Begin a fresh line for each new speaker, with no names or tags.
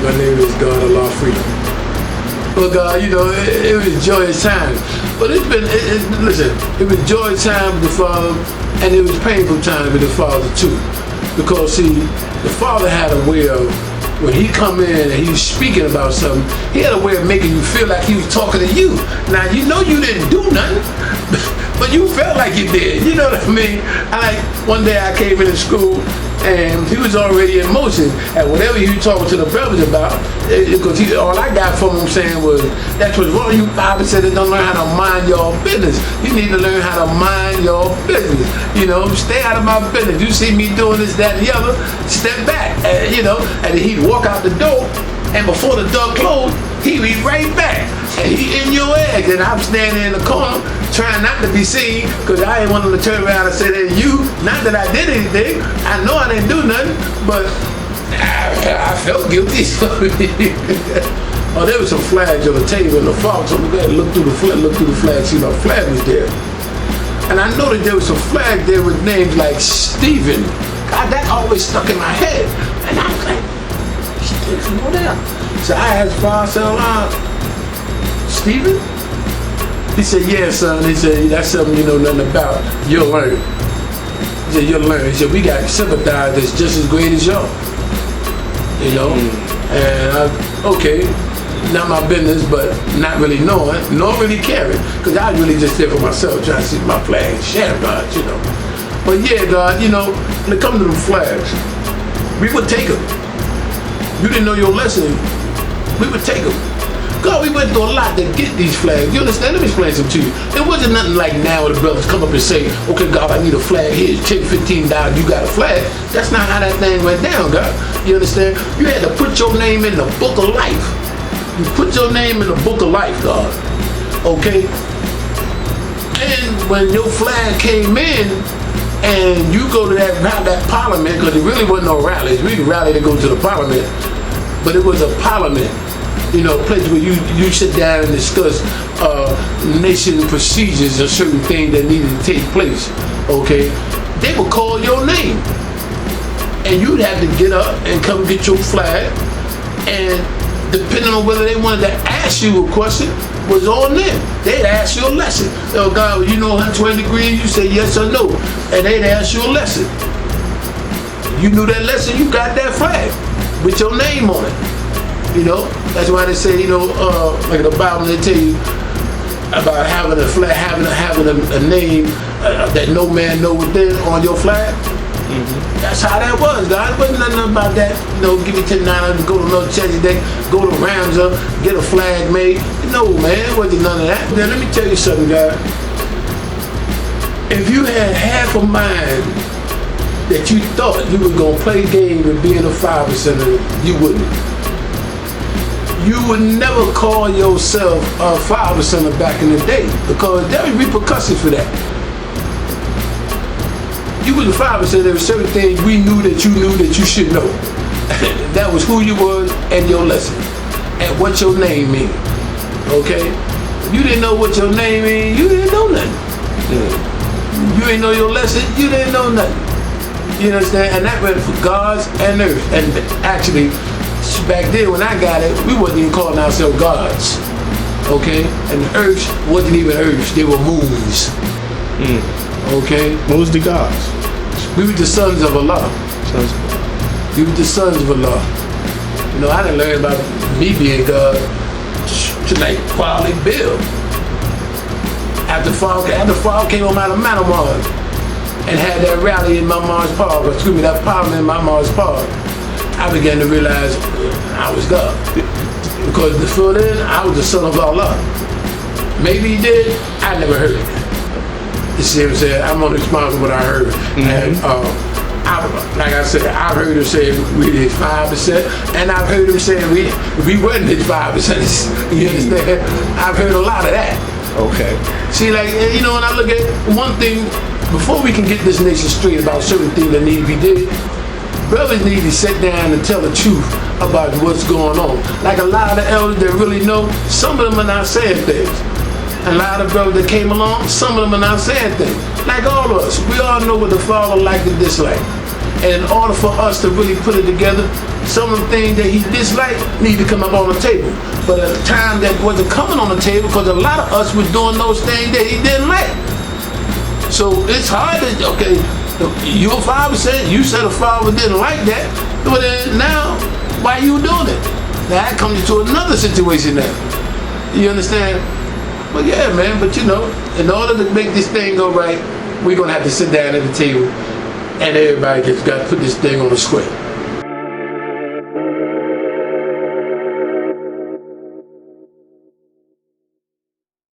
My name is God Allah Freedom. Well, God, you know, it was joyous times. But it was joyous time with the Father, and it was painful time with the Father too. Because see, the Father had a way of, when he come in and he was speaking about something, he had a way of making you feel like he was talking to you. Now, you know you didn't do nothing, but you felt like you did. You know what I mean? One day I came into school, and he was already in motion, and whatever he was talking to the brothers about, because all I got from him saying was, that's what's wrong. You Bible said that don't learn how to mind your business. You need to learn how to mind your business. You know, stay out of my business. You see me doing this, that, and the other, step back. You know, and he'd walk out the door, and before the door closed, he'd be right back. And he in your eggs, and I'm standing in the corner trying not to be seen, because I ain't want him to turn around and say that you, not that I did anything, I know I didn't do nothing, but I felt guilty. Oh, there was some flags on the table in the fog, so we got to look through the flag, see my flag was there. And I know that there was some flags there with names like Stephen. God, that always stuck in my head. And I was like, Stephen, what else? So I asked Father, Stephen? He said, yeah, son. He said, that's something you know nothing about. You'll learn. He said, you'll learn. He said, we got sympathize that's just as great as y'all. You know? And okay, not my business, but not really knowing, nor really caring. Because I was really just there for myself, trying to see my flag, share God, you know. But yeah, God, you know, when it comes to them flags, we would take them. You didn't know your lesson, we would take them. God, we went through a lot to get these flags. You understand? Let me explain something to you. It wasn't nothing like now where the brothers come up and say, okay, God, I need a flag. Here's $10, $15, you got a flag. That's not how that thing went down, God. You understand? You had to put your name in the book of life. You put your name in the book of life, God. Okay? And when your flag came in, and you go to that parliament, because it really wasn't no rallies. We didn't rally to go to the parliament, but it was a parliament. You know, a place where you sit down and discuss nation procedures or certain things that needed to take place, okay? They would call your name. And you'd have to get up and come get your flag. And depending on whether they wanted to ask you a question, was on them. They'd ask you a lesson. Oh, God, you know 120 degrees? You say yes or no. And they'd ask you a lesson. You knew that lesson, you got that flag with your name on it. You know, that's why they say, you know, like in the Bible, they tell you about having a flag, having a name that no man know within on your flag. Mm-hmm. That's how that was, God. It wasn't nothing about that. You know, give me $10 to go to another charity day, go to Ramsey, get a flag made. No, man, it wasn't none of that. Now, let me tell you something, God. If you had half a mind that you thought you were going to play games with being a 5%, you wouldn't. You would never call yourself a 5%er back in the day, because there were repercussions for that. You was a 5%, there were certain things we knew that you should know. That was who you was and your lesson, and what your name mean. Okay? You didn't know what your name mean, you didn't know nothing. You didn't know your lesson, you didn't know nothing. You understand? And that went for gods and earth. And actually, back then when I got it, we wasn't even calling ourselves gods. Okay? And the earth wasn't even earth, they were moons. Okay?
What was the gods?
We were the sons of Allah. We were the sons of Allah. You know, I didn't learn about me being God tonight, Quality Bill. After fall came on out of Manamar and had that rally in my mom's park, that parliament in my mom's park, I began to realize I was God. Because before then, I was the son of Allah. Maybe he did, I never heard it. You see what I'm saying? I'm only responsible for what I heard. And like I said, I've heard him say we did 5%, and I've heard him say we wasn't at 5%. You understand? I've heard a lot of that.
Okay.
See, like, you know, when I look at one thing, before we can get this nation straight about certain things that need to be did, brothers need to sit down and tell the truth about what's going on. Like a lot of the elders that really know, some of them are not saying things. And a lot of the brothers that came along, some of them are not saying things. Like all of us, we all know what the Father liked and disliked. And in order for us to really put it together, some of the things that he disliked need to come up on the table. But at the time that wasn't coming on the table, because a lot of us were doing those things that he didn't like. So it's hard to, okay, your father said, you said a father didn't like that, but then now, why you doing it? Now that comes into another situation now. You understand? But yeah, man, but you know, in order to make this thing go right, we're going to have to sit down at the table and everybody just got to put this thing on the square.